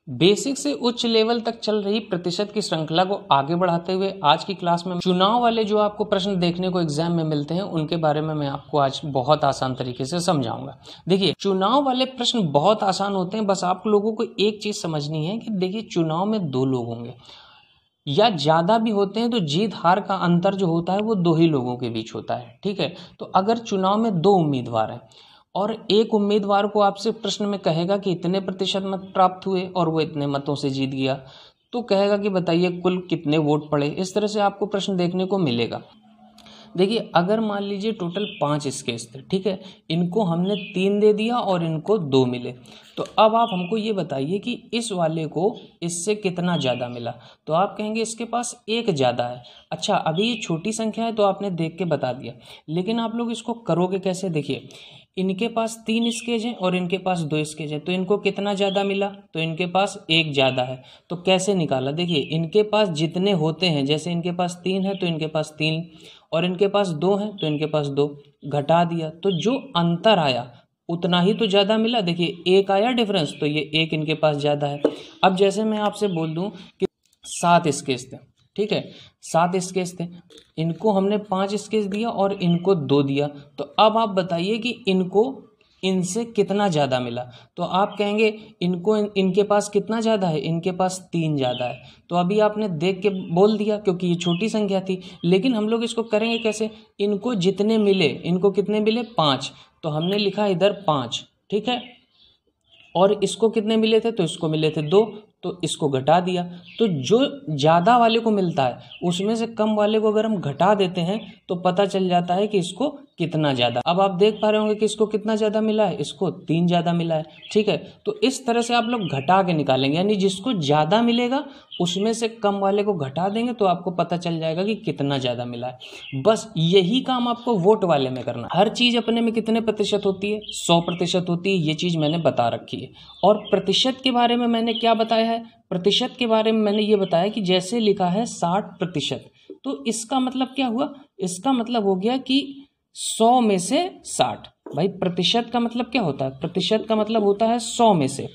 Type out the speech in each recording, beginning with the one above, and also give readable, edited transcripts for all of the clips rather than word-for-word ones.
Basic से उच्च level तक चल रही प्रतिशत की श्रृंखला को आगे बढ़ाते हुए आज की क्लास में चुनाव वाले जो आपको प्रश्न देखने को एग्जाम में मिलते हैं उनके बारे में मैं आपको आज बहुत आसान तरीके से समझाऊंगा। देखिए, चुनाव वाले प्रश्न बहुत आसान होते हैं, बस आप लोगों को एक चीज समझनी है कि देखिए, चुनाव में दो लोग होंगे या ज्यादा भी होते हैं तो जीत हार का अंतर जो होता है वो दो ही लोगों के बीच होता है। ठीक है, तो अगर चुनाव में दो उम्मीदवार हैं और एक उम्मीदवार को आपसे प्रश्न में कहेगा कि इतने प्रतिशत मत प्राप्त हुए और वो इतने मतों से जीत गया, तो कहेगा कि बताइए कुल कितने वोट पड़े। इस तरह से आपको प्रश्न देखने को मिलेगा। देखिए, अगर मान लीजिए टोटल 5 स्केच थे, ठीक है, इनको हमने 3 दे दिया और इनको 2 मिले, तो अब आप हमको ये बताइए कि इस वाले को इससे कितना ज़्यादा मिला। तो आप कहेंगे इसके पास एक ज़्यादा है। अच्छा, अभी ये छोटी संख्या है तो आपने देख के बता दिया, लेकिन आप लोग इसको करोगे कैसे? देखिए, इनके पास 3 स्केच हैं और इनके पास 2 स्केच हैं, तो इनको कितना ज़्यादा मिला? तो इनके पास एक ज़्यादा है। तो कैसे निकाला? देखिए, इनके पास जितने होते हैं, जैसे इनके पास 3 है तो इनके पास 3 और इनके पास 2 हैं तो इनके पास 2, घटा दिया तो जो अंतर आया उतना ही तो ज़्यादा मिला। देखिए, एक आया डिफरेंस, तो ये एक इनके पास ज़्यादा है। अब जैसे मैं आपसे बोल दूं कि 7 स्केच थे, ठीक है, 7 स्केच थे, इनको हमने 5 स्केच दिया और इनको 2 दिया, तो अब आप बताइए कि इनको इनसे कितना ज़्यादा मिला। तो आप कहेंगे इनको इनके पास कितना ज़्यादा है? इनके पास 3 ज़्यादा है। तो अभी आपने देख के बोल दिया क्योंकि ये छोटी संख्या थी, लेकिन हम लोग इसको करेंगे कैसे? इनको जितने मिले, इनको कितने मिले? 5, तो हमने लिखा इधर 5, ठीक है, और इसको कितने मिले थे? तो इसको मिले थे 2, तो इसको घटा दिया। तो जो ज़्यादा वाले को मिलता है उसमें से कम वाले को अगर हम घटा देते हैं तो पता चल जाता है कि इसको कितना ज़्यादा। अब आप देख पा रहे होंगे कि इसको कितना ज़्यादा मिला है, इसको 3 ज़्यादा मिला है। ठीक है, तो इस तरह से आप लोग घटा के निकालेंगे, यानी जिसको ज़्यादा मिलेगा उसमें से कम वाले को घटा देंगे तो आपको पता चल जाएगा कि कितना ज़्यादा मिला है। बस यही काम आपको वोट वाले में करना। हर चीज़ अपने में कितने प्रतिशत होती है? 100% होती है, ये चीज़ मैंने बता रखी है। और प्रतिशत के बारे में मैंने क्या बताया है? प्रतिशत के बारे में मैंने ये बताया कि जैसे लिखा है 60%, तो इसका मतलब क्या हुआ? इसका मतलब हो गया कि 100 में से 60। भाई, प्रतिशत का मतलब क्या होता है? प्रतिशत का मतलब होता है 100 में से,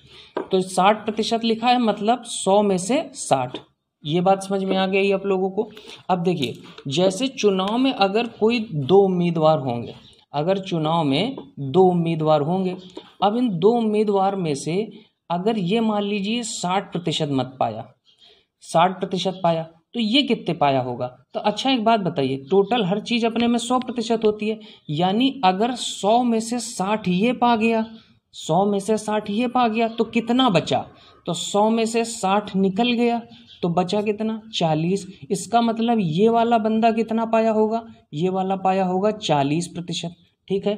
तो 60% लिखा है मतलब 100 में से 60। ये बात समझ में आ गई आप लोगों को? अब देखिए, जैसे चुनाव में अगर कोई 2 उम्मीदवार होंगे, अगर चुनाव में 2 उम्मीदवार होंगे, अब इन 2 उम्मीदवार में से अगर ये मान लीजिए 60% मत पाया, 60% पाया, तो ये कितने पाया होगा? तो अच्छा, एक बात बताइए, टोटल हर चीज़ अपने में 100% होती है, यानी अगर 100 में से 60 ये पा गया, 100 में से 60 ये पा गया, तो कितना बचा? तो 100 में से 60 निकल गया, तो बचा कितना? 40। इसका मतलब ये वाला बंदा कितना पाया होगा? ये वाला पाया होगा 40%। ठीक है,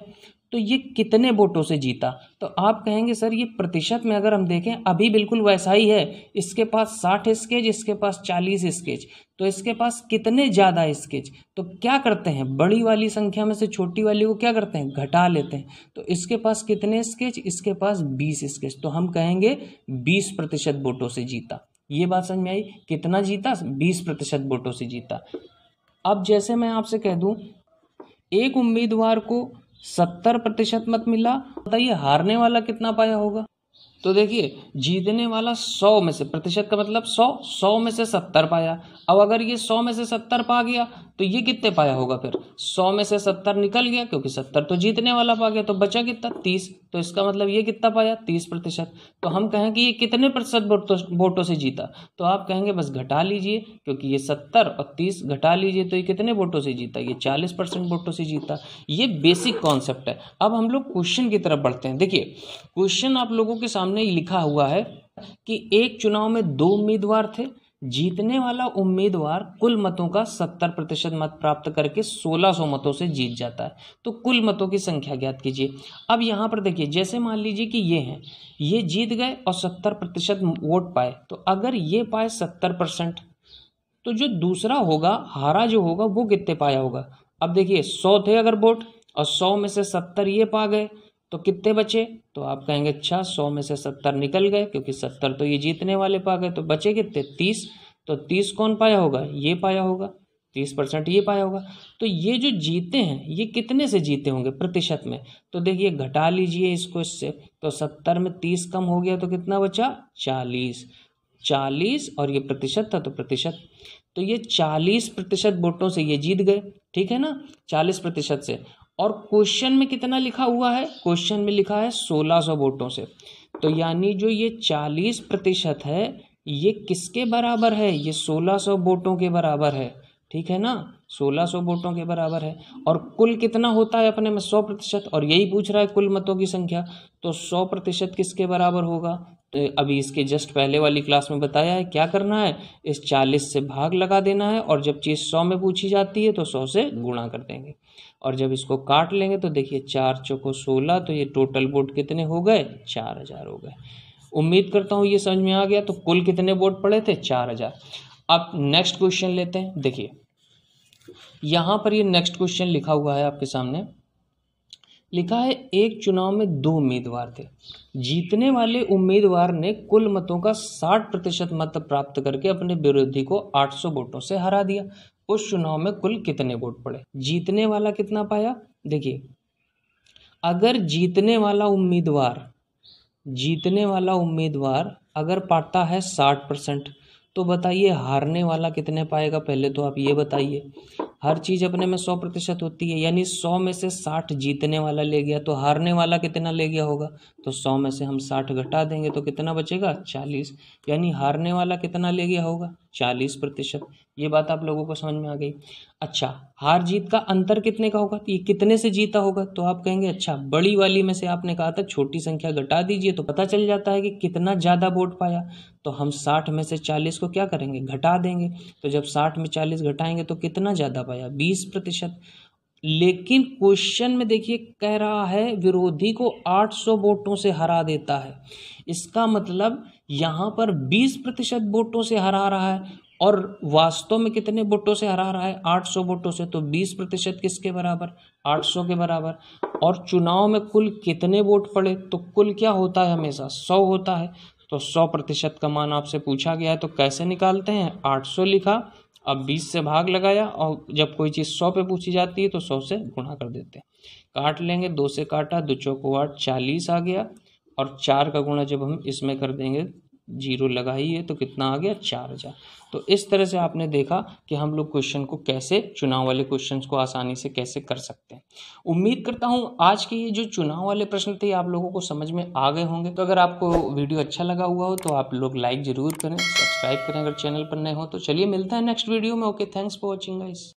तो ये कितने वोटों से जीता? तो आप कहेंगे सर ये प्रतिशत में अगर हम देखें अभी बिल्कुल वैसा ही है, इसके पास 60 स्केच, इसके पास 40 स्केच, तो इसके पास कितने ज़्यादा स्केच? तो क्या करते हैं, बड़ी वाली संख्या में से छोटी वाली को क्या करते हैं? घटा लेते हैं। तो इसके पास कितने स्केच? इसके पास 20 स्केच, तो हम कहेंगे 20% वोटों से जीता। ये बात समझ में आई? कितना जीता? 20% वोटों से जीता। अब जैसे मैं आपसे कह दूं एक उम्मीदवार को 70% मत मिला, बताइए हारने वाला कितना पाया होगा? तो देखिए, जीतने वाला 100 में से, प्रतिशत का मतलब 100 में से 70 पाया। अब अगर ये 100 में से 70 पा गया तो ये कितने पाया होगा? फिर 100 में से 70 निकल गया क्योंकि 70 तो जीतने वाला पा गया, तो बचा कितना? 30। तो इसका मतलब ये कितना पाया? 30%। तो हम कहें कि ये कितने प्रतिशत वोटों से जीता? तो आप कहेंगे बस घटा लीजिए, क्योंकि ये 70 और 30 घटा लीजिए तो ये कितने वोटों से जीता? ये 40% वोटों से जीता। ये बेसिक कॉन्सेप्ट है। अब हम लोग क्वेश्चन की तरफ बढ़ते हैं। देखिए, क्वेश्चन आप लोगों के सामने लिखा हुआ है कि एक चुनाव में 2 उम्मीदवार थे, जीतने वाला उम्मीदवार कुल मतों का 70% मत प्राप्त करके 1600 मतों से जीत जाता है। तो कुल मतों की संख्या ज्ञात कीजिए। अब यहाँ पर देखिए, जैसे मान लीजिए कि ये हैं, ये जीत गए और 70% वोट पाए, तो अगर ये पाए 70%, तो जो दूसरा होगा, हारा जो होगा, वो कितने पाया होगा? अब देखिए, 100 थे अगर वोट और 100 में से 70 ये पा गए, तो कितने बचे? तो आप कहेंगे अच्छा 100 में से 70 निकल गए क्योंकि 70 तो ये जीतने वाले पा गए, तो बचे कितने? 30। तो 30 कौन पाया होगा? ये पाया होगा। 30% ये पाया होगा। तो ये जो जीते हैं ये कितने से जीते होंगे प्रतिशत में, तो देखिए घटा लीजिए इसको इससे, तो 70 में 30 कम हो गया तो कितना बचा 40 और ये प्रतिशत था तो प्रतिशत, तो ये 40% वोटों से ये जीत गए, ठीक है ना, 40% से। और क्वेश्चन में कितना लिखा हुआ है, क्वेश्चन में लिखा है 1600 वोटों से, तो यानी जो ये 40% है ये किसके बराबर है, ये 1600 वोटों के बराबर है, ठीक है ना, 1600 वोटों के बराबर है। और कुल कितना होता है अपने में 100%, और यही पूछ रहा है कुल मतों की संख्या, तो 100% किसके बराबर होगा, तो अभी इसके जस्ट पहले वाली क्लास में बताया है क्या करना है, इस 40 से भाग लगा देना है, और जब चीज़ 100 में पूछी जाती है तो 100 से गुणा कर देंगे, और जब इसको काट लेंगे तो देखिए 4 चौको 16, तो ये टोटल वोट कितने हो गए 4000 हो गए। उम्मीद करता हूँ ये समझ में आ गया। तो कुल कितने वोट पड़े थे 4000। अब नेक्स्ट क्वेश्चन लेते हैं। देखिए यहाँ पर ये नेक्स्ट क्वेश्चन लिखा हुआ है आपके सामने, लिखा है एक चुनाव में 2 उम्मीदवार थे, जीतने वाले उम्मीदवार ने कुल मतों का 60% मत प्राप्त करके अपने विरोधी को 800 वोटों से हरा दिया। उस चुनाव में कुल कितने वोट पड़े, जीतने वाला कितना पाया। देखिए अगर जीतने वाला उम्मीदवार अगर पाता है 60%, तो बताइए हारने वाला कितने पाएगा, पहले तो आप ये बताइए। हर चीज़ अपने में 100% होती है, यानी 100 में से 60 जीतने वाला ले गया, तो हारने वाला कितना ले गया होगा, तो 100 में से हम 60 घटा देंगे तो कितना बचेगा 40, यानी हारने वाला कितना ले गया होगा 40%। ये बात आप लोगों को समझ में आ गई। अच्छा हार जीत का अंतर कितने का होगा, ये कितने से जीता होगा, तो आप कहेंगे अच्छा बड़ी वाली में से आपने कहा था छोटी संख्या घटा दीजिए तो पता चल जाता है कि कितना ज़्यादा वोट पाया, तो हम 60 में से 40 को क्या करेंगे घटा देंगे, तो जब 60 में 40 घटाएंगे तो कितना ज़्यादा पाया 20%। लेकिन क्वेश्चन में देखिए कह रहा है विरोधी को 800 वोटों से हरा देता है, इसका मतलब यहाँ पर 20% वोटों से हरा रहा है, और वास्तव में कितने वोटों से हरा रहा है 800 वोटों से, तो 20% किसके बराबर 800 के बराबर। और चुनाव में कुल कितने वोट पड़े, तो कुल क्या होता है हमेशा 100 होता है, तो 100% का मान आपसे पूछा गया है, तो कैसे निकालते हैं 800 लिखा, अब 20 से भाग लगाया, और जब कोई चीज़ 100 पे पूछी जाती है तो 100 से गुणा कर देते हैं। काट लेंगे, 2 से काटा, 2 चौको 8, 40 आ गया, और 4 का गुणा जब हम इसमें कर देंगे 0 लगाइए तो कितना आ गया 4000। तो इस तरह से आपने देखा कि हम लोग क्वेश्चन को कैसे, चुनाव वाले क्वेश्चंस को आसानी से कैसे कर सकते हैं। उम्मीद करता हूँ आज के ये जो चुनाव वाले प्रश्न थे आप लोगों को समझ में आ गए होंगे। तो अगर आपको वीडियो अच्छा लगा हुआ हो तो आप लोग लाइक ज़रूर करें, सब्सक्राइब करें अगर चैनल पर नए हो। तो चलिए मिलता है नेक्स्ट वीडियो में। Okay, thanks for watching guys.